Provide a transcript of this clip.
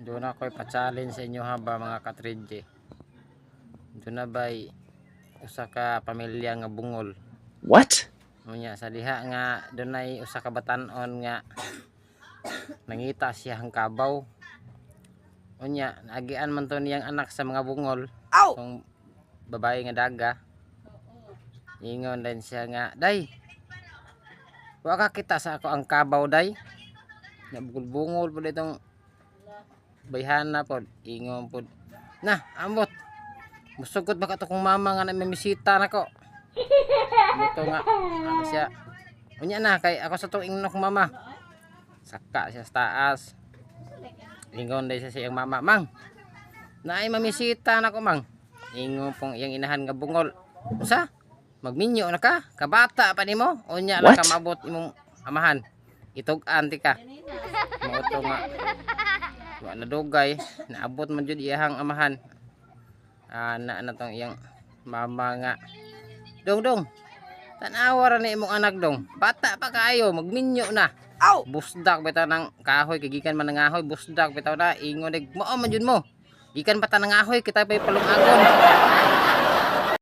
Doon ako'y pa-challenge sa inyo ha ba mga ka-3J. Doon na ba'y usa ka pamilya nga bungol. What? Unya sa diha nga doon ay usa ka batan-on nga nangita siya ang kabaw. Unya naagian man to niyang anak sa mga bungol. Kung babae nga daga. Ingon din siya nga, "Day, wa ka kita sa ako ang kabaw day." Nabungol po ditong bayhana pod, ingon pod. "Nah, ambot. Musugot baka to kung mama nga namimisita nako." Buto nga ano siya. Unya na kay ako sa tuing nok mama. Saka siya sa taas. Ingon day siya sa iyang mama, "Mang, naay mamisita nako mang." Ingon pong iyang inahan nga bungol. "Usa? Magminyo na ka? Kabata pa nimo? Unya lang ka mabot imong amahan. Itug-an ti ka." Moto nga wa na dugay, naabot man jud iyang amahan. Ana na tong iyang mama nga, "Dong, tanawa ra ni imong anak dong. Bata pa kaayo, magminyo na." Busdak bitaw ng kahoy, kagikan man ng kahoy, busdak bitaw na. Ingon, "Mao man jud mo. Gikan pa ta ng kahoy, kita pa'y palungagon."